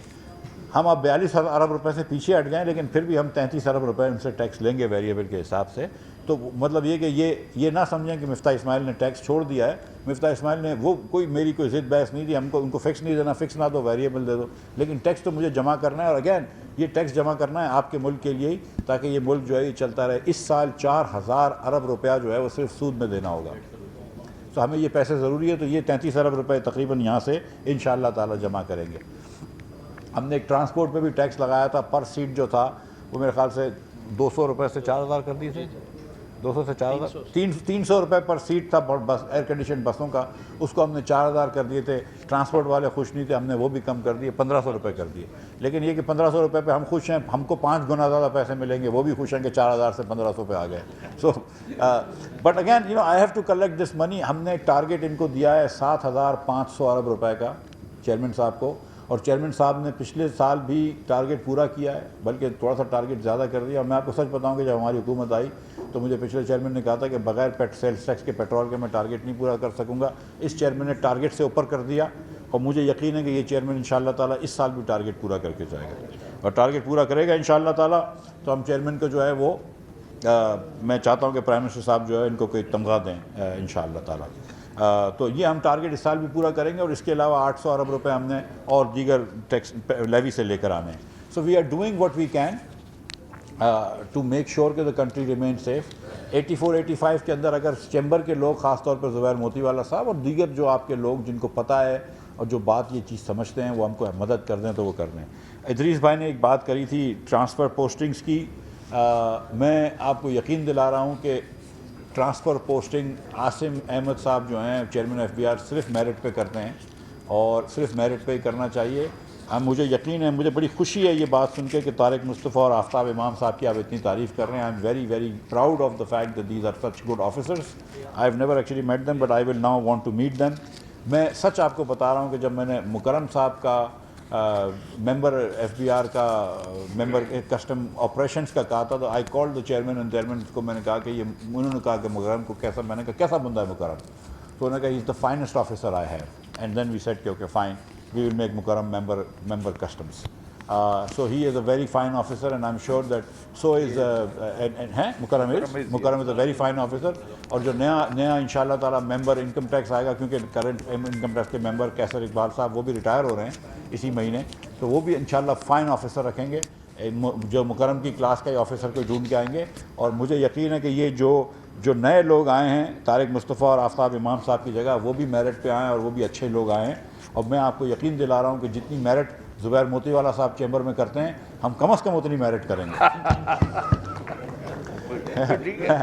ہم اب 42 ارب روپے سے پیچھے ہٹ گئے, لیکن پھر بھی ہم 33 ارب روپے ان سے ٹیکس لیں گے ویریبل کے حساب سے. تو مطلب یہ کہ یہ نہ سمجھیں کہ مفتاح اسماعیل نے ٹیکس چھوڑ دیا ہے. مفتاح اسماعیل نے وہ میری کوئی ضد بحث نہیں تھی. ہم کو ان کو فکس نہیں دینا, فکس نہ دو, ویریبل دے دو, لیکن ٹیکس تو مجھے جمع کرنا ہے. اور اگین یہ ٹیکس جمع کرنا ہے آپ کے ملک کے لیے ہی, تاکہ یہ ملک جو ہے یہ چلتا رہے. اس سال 4000 ارب روپیہ جو ہے وہ صرف سود میں دینا ہوگا. تو ہمیں یہ پیسے ضروری ہے. تو یہ 33 ارب روپے تقریباً یہاں سے انشاءاللہ تعالی جمع کریں گے. ہم نے ایک ٹرانسپورٹ پہ بھی ٹیکس لگایا تھا. پر سیٹ جو تھا وہ میرے خیال سے 200 روپے سے 4000 کر دیے تھے. 200 سے 4000, 300 روپے پر سیٹ تھا بس ایئر کنڈیشن بسوں کا. اس کو ہم نے 4000 کر دیے تھے. ٹرانسپورٹ والے خوش نہیں تھے, ہم نے وہ بھی کم کر دیے, 1500 روپے کر دیے. لیکن یہ کہ 1500 روپے پہ ہم خوش ہیں, ہم کو 5 گنا زیادہ پیسے ملیں گے. وہ بھی خوش ہیں کہ 4000 سے 1500 پہ آ گئے. So but again I have to collect this money. ہم نے ٹارگیٹ ان کو دیا ہے 7500 ارب روپے کا چیئرمین صاحب کو. اور چیئرمین صاحب نے پچھلے سال بھی ٹارگیٹ پورا کیا ہے, بلکہ تھوڑا سا ٹارگیٹ زیادہ کر دیا. اور میں آپ کو سچ بتاؤں کہ جب ہماری حکومت آئی تو مجھے پچھلے چیئرمین نے کہا تھا کہ بغیر سیلس ٹیکس کے پیٹرول کے میں ٹارگیٹ نہیں پورا کر سکوں گا. اس چیئرمین نے ٹارگیٹ سے اوپر کر دیا, اور مجھے یقین ہے کہ یہ چیئرمین انشاءاللہ تعالیٰ اس سال بھی ٹارگیٹ پورا کر کے جائے گا, اور ٹارگیٹ پورا کرے گا انشاءاللہ تعالیٰ. تو ہم چیئرمین کو جو ہے وہ میں چاہتا ہوں کہ پرائم منسٹر صاحب جو ہے ان کو کوئی تمغہ دیں انشاءاللہ تعالیٰ. تو یہ ہم ٹارگیٹ اس سال بھی پورا کریں گے. اور اس کے علاوہ 800 ارب روپے ہم نے اور دیگر ٹیکس لیوی سے لے کر آنے ہیں. So we are doing what we can to make sure کہ دا کنٹری ریمین سیف. 84-85 کے اندر اگر چیمبر کے لوگ, خاص طور پر زبیر موتی والا صاحب اور دیگر جو آپ کے لوگ جن کو پتہ ہے اور جو بات یہ چیز سمجھتے ہیں, وہ ہم کو مدد کر دیں تو وہ کر دیں. ادریس بھائی نے ایک بات کری تھی ٹرانسفر پوسٹنگز کی. میں آپ کو یقین دلا رہا ہوں کہ ٹرانسفر پوسٹنگ عاصم احمد صاحب جو ہیں چیئرمین FBR صرف میرٹ پہ کرتے ہیں, اور صرف میرٹ پہ ہی کرنا چاہیے. مجھے یقین ہے, مجھے بڑی خوشی ہے یہ بات سن کے کہ طارق مصطفیٰ اور آفتاب امام صاحب کی آپ اتنی تعریف کر رہے ہیں. I am very very proud of the fact that these are such good officers. I have never actually met them but I will now want to meet them. میں سچ آپ کو بتا رہا ہوں کہ جب میں نے مکرم صاحب کا ممبر FBR کا ممبر کسٹم آپریشنس کا کہا تھا, تو آئی کال دا چیئرمین اینڈ چیئرمین کو میں نے کہا کہ یہ, انہوں نے کہا کہ مکرم کو کیسا, میں نے کہا کیسا بندہ ہے مکرم, تو انہوں نے کہا he is the finest officer I have. And then we said کہ okay fine, we will make Mukarram member customs. So he is a very fine officer, and I'm sure that so is Mukarram is a very fine officer. اور جو نیا انشاءاللہ تعالیٰ ممبر income tax آئے گا, کیونکہ current income tax کے ممبر کیسر اقبال صاحب وہ بھی ریٹائر ہو رہے ہیں اسی مہینے, تو وہ بھی انشاءاللہ فائن آفیسر رکھیں گے. جو مکرم کی کلاس کا آفیسر کو ڈھونڈ کے آئیں گے. اور مجھے یقین ہے کہ یہ جو نئے لوگ آئے ہیں طارق مصطفیٰ اور آفتاب امام صاحب کی جگہ, وہ بھی میرٹ پہ آئیں اور وہ بھی اچھے لوگ آئے ہیں. اور میں آپ کو یقین دلا رہا ہوں کہ جتنی میرٹ زبیر موتی والا صاحب چیمبر میں کرتے ہیں, ہم کم از کم اتنی میرٹ کریں گے. ٹھیک ہے,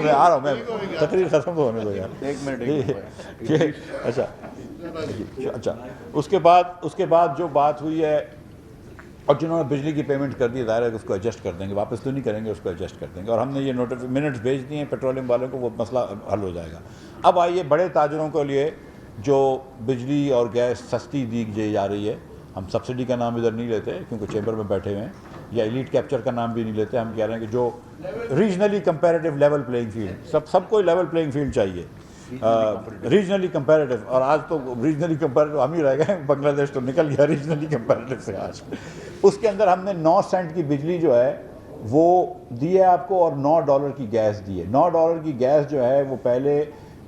میں آ رہا ہوں, میں تقریر ختم تو ہونے دو یار, 1 منٹ. اچھا, اس کے بعد جو بات ہوئی ہے اور جنہوں نے بجلی کی پیمنٹ کر دی ظاہر ہے کہ اس کو ایڈجسٹ کر دیں گے, واپس تو نہیں کریں گے, اس کو ایڈجسٹ کر دیں گے. اور ہم نے یہ منٹس بھیج دیے ہیں پیٹرولیم والوں کو, وہ مسئلہ حل ہو جائے گا. اب آئیے بڑے تاجروں کے لیے جو بجلی اور گیس سستی دی جا رہی ہے, ہم سبسڈی کا نام ادھر نہیں لیتے کیونکہ چیمبر میں بیٹھے ہوئے ہیں, یا ایلیٹ کیپچر کا نام بھی نہیں لیتے. ہم کہہ رہے ہیں کہ جو regionally competitive level playing field, سب کو لیول پلینگ فیلڈ چاہیے, ریجنلی کمپیریٹیو. اور آج تو ریجنلی کمپیریٹیو ہم ہی رہ گئے, بنگلہ دیش تو نکل گیا ریجنلی کمپیریٹیو سے آج. اس کے اندر ہم نے 9 سینٹ کی بجلی جو ہے وہ دی ہے آپ کو, اور $9 کی گیس دی ہے. $9 کی گیس جو ہے وہ پہلے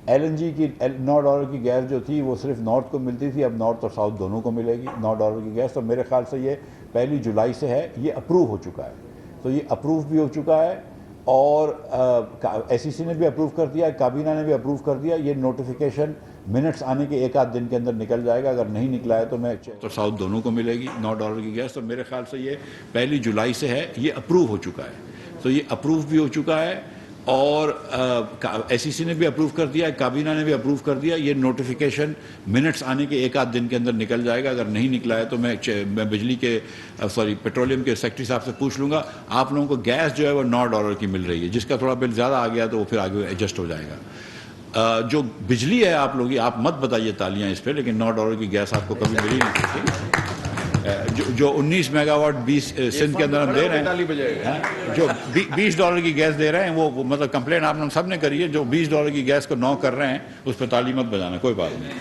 ایل این جی کی $9 کی گیس جو تھی وہ صرف نارتھ کو ملتی تھی, اب نارتھ اور ساؤتھ دونوں کو ملے گی $9 کی گیس. تو میرے خیال سے یہ 1 جولائی سے ہے, یہ اپروو ہو چکا ہے. تو یہ اپروو بھی ہو چکا ہے, اور ایس ای سی نے بھی اپروو کر دیا, کابینہ نے بھی اپروو کر دیا. یہ نوٹیفیکیشن منٹس آنے کے 1 دن کے اندر نکل جائے گا. اگر نہیں نکلا ہے تو میں تو ساؤتھ دونوں کو ملے گی $9 کی گیس. تو میرے خیال سے یہ 1 جولائی سے ہے, یہ اپروو ہو چکا ہے. تو یہ اپروو بھی ہو چکا ہے, اور ایس ای سی نے بھی اپروو کر دیا, کابینہ نے بھی اپروو کر دیا. یہ نوٹیفیکیشن منٹس آنے کے 1 دن کے اندر نکل جائے گا. اگر نہیں نکلا ہے تو میں بجلی کے پیٹرولیم کے سیکٹری صاحب سے پوچھ لوں گا. آپ لوگوں کو گیس جو ہے وہ $9 کی مل رہی ہے, جس کا تھوڑا بل زیادہ آ گیا تو وہ پھر آگے ایڈجسٹ ہو جائے گا. جو بجلی ہے آپ لوگ, آپ مت بتائیے تالیاں اس پہ, لیکن $9 کی گیس آپ کو کبھی ملی نہیں سکتی. جو 19 میگا واٹ 20 سندھ کے اندر ہم دے رہے ہیں, جو $20 کی گیس دے رہے ہیں, وہ مطلب کمپلین آپ لوگ سب نے کری ہے. جو $20 کی گیس کو 9 کر رہے ہیں اس پہ تالی مت بجانا, کوئی بات نہیں.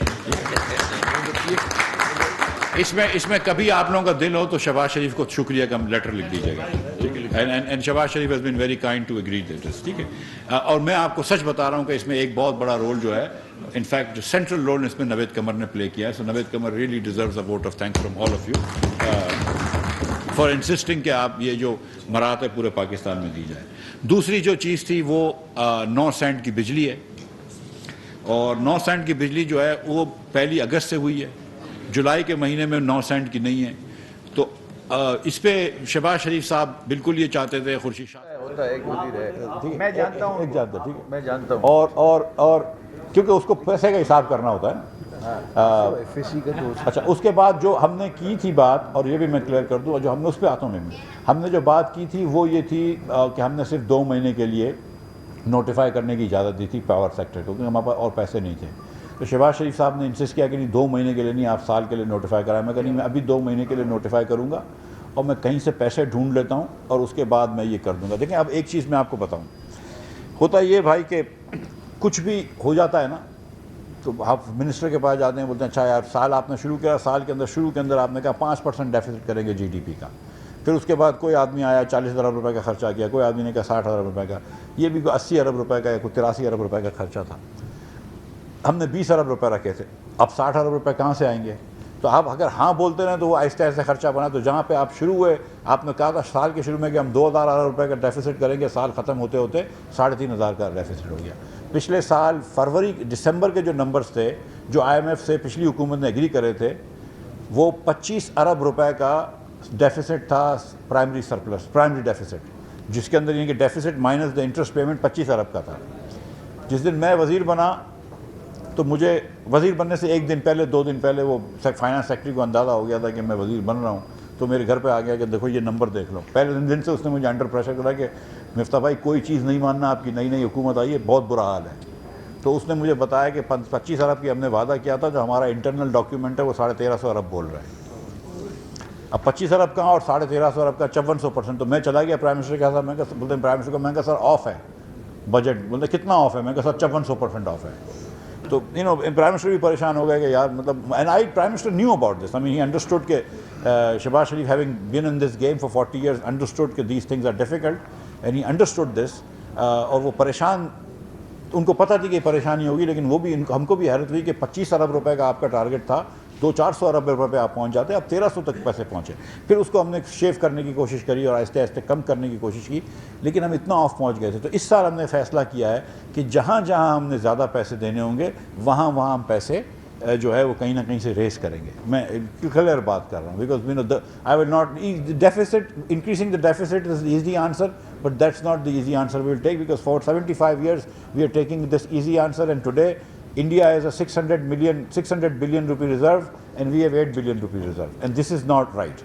اس میں کبھی آپ لوگوں کا دل ہو تو شہباز شریف کو شکریہ کا لیٹر لکھ دیجیے گا. And Shehbaz Sharif has been very kind to agree this, ٹھیک ہے. اور میں آپ کو سچ بتا رہا ہوں کہ اس میں ایک بہت بڑا رول جو ہے, ان فیکٹ جو سینٹرل رول اس میں نوید قمر نے پلے کیا ہے. So Naveed Qamar really deserves a vote of thanks from all of you for insisting کہ آپ یہ جو مراد ہے پورے پاکستان میں دی جائے. دوسری جو چیز تھی وہ 9 سینٹ کی بجلی ہے, اور 9 سینٹ کی بجلی جو ہے وہ 1 اگست سے ہوئی ہے. جولائی کے مہینے میں 9 سینٹ کی نہیں ہے. تو اس پہ شہباز شریف صاحب بالکل یہ چاہتے تھے, خورشید شاہ ہوتا ہے ایک وزیر ہے, میں جانتا ہوں, ٹھیک ہے, میں جانتا ہوں, اور کیونکہ اس کو پیسے کا حساب کرنا ہوتا ہے نا. اچھا, اس کے بعد جو ہم نے کی تھی بات, اور یہ بھی میں کلیئر کر دوں, جو ہم نے اس پہ آتا ہوں, ہم نے جو بات کی تھی وہ یہ تھی کہ ہم نے صرف 2 مہینے کے لیے نوٹیفائی کرنے کی اجازت دی تھی پاور سیکٹر کو, کیونکہ ہمارے پاس اور پیسے نہیں تھے. تو شہباز شریف صاحب نے انسسٹ کیا کہ نہیں 2 مہینے کے لیے نہیں, آپ سال کے لیے نوٹیفائی کرائیں. میں کہ نہیں, میں ابھی 2 مہینے کے لیے نوٹیفائی کروں گا, اور میں کہیں سے پیسے ڈھونڈ لیتا ہوں, اور اس کے بعد میں یہ کر دوں گا. دیکھیں اب ایک چیز میں آپ کو بتاؤں, ہوتا یہ بھائی کہ کچھ بھی ہو جاتا ہے نا, تو آپ منسٹر کے پاس جاتے ہیں, بولتے ہیں اچھا یار سال آپ نے شروع کیا, سال کے اندر شروع کے اندر آپ نے کہا 5% ڈیفیسٹ کریں گے GDP کا. پھر اس کے بعد کوئی آدمی آیا 40,000 ارب روپے کا خرچہ کیا, کوئی آدمی نے کہا 60,000 ارب روپے کا, یہ بھی کوئی 80 ارب روپے کا یا کوئی 83 ارب روپے کا خرچہ تھا. ہم نے 20 ارب روپے رکھے تھے, اب 60 ارب روپے کہاں سے آئیں گے؟ تو آپ اگر ہاں بولتے رہے تو وہ آہستہ آہستہ خرچہ بنا. تو جہاں پہ آپ شروع ہوئے, آپ نے کہا تھا سال کے شروع میں کہ ہم 2,000 ارب روپے کا ڈیفیسٹ کریں گے, سال ختم ہوتے ہوتے 3,500 کا ڈیفیسٹ ہو گیا. پچھلے سال فروری دسمبر کے جو نمبرز تھے, جو IMF سے پچھلی حکومت نے ایگری کرے تھے, وہ 25 ارب روپے کا ڈیفیسٹ تھا, پرائمری سرپلس, پرائمری ڈیفیسٹ, جس کے اندر یہ کہ deficits minus the interest payment 25 ارب کا تھا. جس دن میں وزیر بنا تو مجھے وزیر بننے سے 1 دن پہلے 2 دن پہلے وہ فائنانس سیکٹری کو اندازہ ہو گیا تھا کہ میں وزیر بن رہا ہوں. تو میرے گھر پہ آ گیا کہ دیکھو یہ نمبر دیکھ لو. پہلے دن سے اس نے مجھے انڈر پریشر کرا کہ مفتاح بھائی کوئی چیز نہیں ماننا, آپ کی نئی حکومت آئی ہے, بہت برا حال ہے. تو اس نے مجھے بتایا کہ 25 ارب کی ہم نے وعدہ کیا تھا, جو ہمارا انٹرنل ڈاکیومنٹ ہے وہ 1,350 ارب بول رہے ہیں. اب 25 ارب کہاں اور 1,350 ارب کا 5400%. تو میں چلا گیا پرائم منسٹر کے ساتھ, میں کہا بولتے ہیں پرائم منسٹر کو, میں کہا سر آف ہے بجٹ. بولتے کتنا آف ہے؟ میں کہا سر 54% آف ہے. تو پرائم منسٹر بھی پریشان ہو گئے کہ یار مطلب, and prime minister knew about this. He understood کہ Shehbaz Sharif having been in this game for 40 years understood کہ these things are difficult, and he understood this. اور وہ پریشان, ان کو پتہ تھی کہ پریشانی ہوگی, لیکن وہ بھی ہم کو بھی حیرت ہوئی کہ 25 ارب روپے کا آپ کا ٹارگٹ تھا, 200-400 ارب روپے پہ آپ پہنچ جاتے, اب 1,300 تک پیسے پہنچے. پھر اس کو ہم نے شیو کرنے کی کوشش کری اور آہستہ آہستہ کم کرنے کی کوشش کی, لیکن ہم اتنا آف پہنچ گئے تھے. تو اس سال ہم نے فیصلہ کیا ہے کہ جہاں جہاں ہم نے زیادہ پیسے دینے ہوں گے, وہاں وہاں ہم پیسے جو ہے وہ کہیں نہ کہیں سے ریز کریں گے. میں کلیئر بات کر رہا ہوں, because I will not deficits, increasing the deficit is easy answer, but that's not the easy answer we will take, because for 75 years we are taking this easy answer, and today India has a 600 billion rupee reserve and we have 8 billion rupee reserve, and this is not right.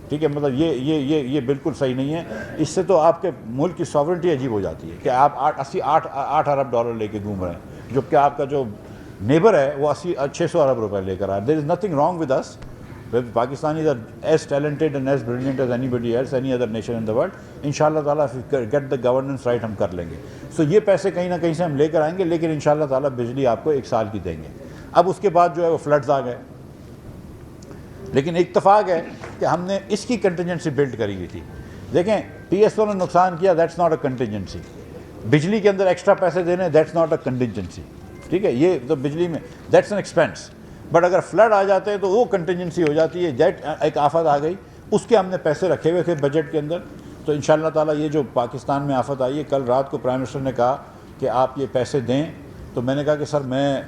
ٹھیک ہے، مطلب یہ بالکل صحیح نہیں ہے. اس سے تو آپ کے ملک کی ساورنٹی عجیب ہو جاتی ہے کہ آپ 8 ارب ڈالر لے کے گھوم رہے ہیں، جبکہ آپ کا جو نیبر ہے وہ 600 ارب روپے لے کر آیا. There is nothing wrong with us. Pakistanis are as talented and as brilliant as anybody else, any other nation in the world. انشاءاللہ تعالیٰ if we get the governance right ہم کر لیں گے. سو یہ پیسے کہیں نہ کہیں سے ہم لے کر آئیں گے، لیکن انشاءاللہ تعالیٰ بجلی آپ کو 1 سال کی دیں گے. اب اس کے بعد جو ہے وہ فلڈز آ گئے، لیکن اتفاق ہے کہ ہم نے اس کی کنٹینجنسی بلڈ کری ہوئی تھی. دیکھیں پی ایس او نے نقصان کیا، دیٹس ناٹ اے کنٹینجنسی. بجلی کے اندر ایکسٹرا پیسے دینے، دیٹس ناٹ اے کنٹینجنسی. ٹھیک ہے، یہ تو بجلی میں دیٹس این ایکسپینس. بٹ اگر فلڈ آ جاتے ہیں تو وہ کنٹینجنسی ہو جاتی ہے. دیٹ ایک آفت آ گئی، اس کے ہم نے پیسے رکھے ہوئے تھے بجٹ کے اندر. تو انشاءاللہ تعالیٰ یہ جو پاکستان میں آفت آئی ہے، کل رات کو پرائم منسٹر نے کہا کہ آپ یہ پیسے دیں. تو میں نے کہا کہ سر میں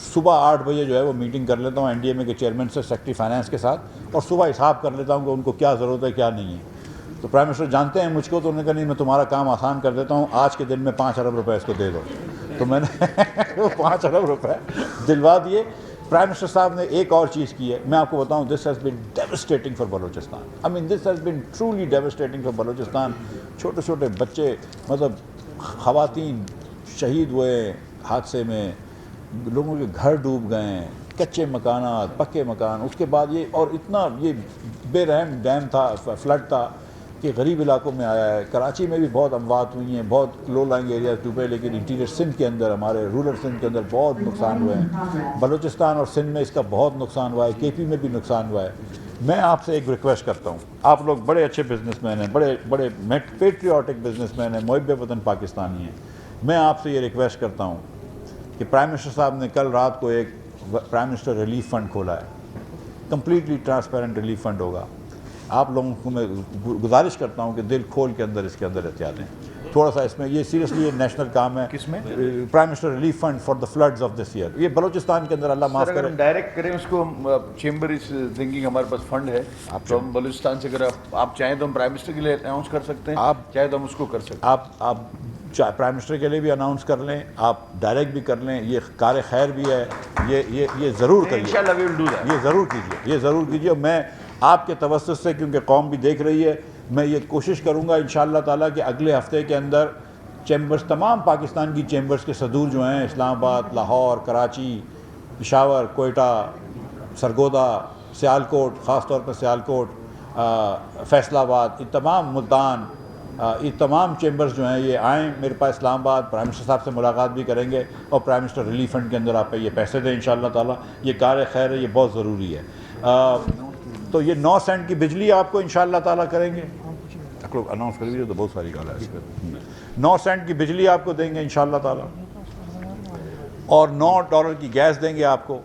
صبح 8 بجے جو ہے وہ میٹنگ کر لیتا ہوں این ڈی ایم اے کے چیئرمین سے، سیکرٹری فائنانس کے ساتھ، اور صبح حساب کر لیتا ہوں کہ ان کو کیا ضرورت ہے کیا نہیں ہے. تو پرائم منسٹر جانتے ہیں مجھ کو، تو انہوں نے کہا نہیں میں تمہارا کام آسان کر دیتا ہوں، آج کے دن میں 5 ارب روپے اس کو دے دو. تو میں نے وہ 5 ارب روپے دلوا دیے. پرائم منسٹر صاحب نے ایک اور چیز کی ہے، میں آپ کو بتاؤں، this has been devastating for Balochistan. I mean this has been truly devastating for Balochistan. چھوٹے چھوٹے بچے، مطلب خواتین شہید ہوئے حادثے میں، لوگوں کے گھر ڈوب گئے ہیں، کچے مکانات، پکے مکان. اس کے بعد یہ اور اتنا یہ بے رحم ڈیم تھا، فلڈ تھا کہ غریب علاقوں میں آیا ہے. کراچی میں بھی بہت اموات ہوئی ہیں، بہت لو لائنگ ایریاز ڈوبے، لیکن انٹیریئر سندھ کے اندر، ہمارے رورل سندھ کے اندر بہت نقصان ہوئے ہیں. بلوچستان اور سندھ میں اس کا بہت نقصان ہوا ہے، کے پی میں بھی نقصان ہوا ہے. میں آپ سے ایک ریکویسٹ کرتا ہوں، آپ لوگ بڑے اچھے بزنس مین ہیں، بڑے پیٹریوٹک بزنس مین ہیں، محب وطن پاکستانی ہیں. میں آپ سے یہ ریکویسٹ کرتا ہوں کہ پرائم منسٹر صاحب نے کل رات کو ایک پرائم منسٹر ریلیف فنڈ کھولا ہے. کمپلیٹلی ٹرانسپیرنٹ ریلیف فنڈ ہوگا. آپ لوگوں کو میں گزارش کرتا ہوں کہ دل کھول کے اندر اس کے اندر احتیاط دیں تھوڑا سا. اس میں یہ سیریسلی یہ نیشنل کام ہے. کس میں؟ Prime minister relief fund for the floods of this year. یہ بلوچستان کے اندر اللہ معاف کرے. اگر ڈائریکٹ کریں اس کو، چیمبر از تھنکنگ ہمارے پاس فنڈ ہے، تو ہم بلوچستان سے اگر آپ چاہیں تو ہم پرائم منسٹر کے لیے اناؤنس کر سکتے ہیں، آپ چاہیں تو ہم اس کو کر سکتے ہیں. آپ پرائم منسٹر کے لیے بھی اناؤنس کر لیں، آپ ڈائریکٹ بھی کر لیں. یہ کار خیر بھی ہے، یہ ضرور کریے. انشاءاللہ وی ول ڈو دیٹ. یہ ضرور کیجیے. میں آپ کے توسط سے، کیونکہ قوم بھی دیکھ رہی ہے، میں یہ کوشش کروں گا انشاءاللہ تعالیٰ کہ اگلے ہفتے کے اندر چیمبرز، تمام پاکستان کی چیمبرز کے صدور جو ہیں، اسلام آباد، لاہور، کراچی، پشاور، کوئٹہ، سرگودا، سیالکوٹ، خاص طور پر سیالکوٹ، فیصل آباد، یہ تمام، ملتان، یہ تمام چیمبرز جو ہیں یہ آئیں میرے پاس اسلام آباد. پرائم منسٹر صاحب سے ملاقات بھی کریں گے، اور پرائم منسٹر ریلیف فنڈ کے اندر آپ یہ پیسے دیں انشاءاللہ تعالیٰ. یہ کار خیر ہے، یہ بہت ضروری ہے. تو یہ 9 سینٹ کی بجلی آپ کو انشاءاللہ تعالیٰ کریں گے. اناؤنس کر دیجیے، تو بہت ساری گال ہے. 9 سینٹ کی بجلی آپ کو دیں گے انشاءاللہ تعالیٰ، اور $9 کی گیس دیں گے آپ کو.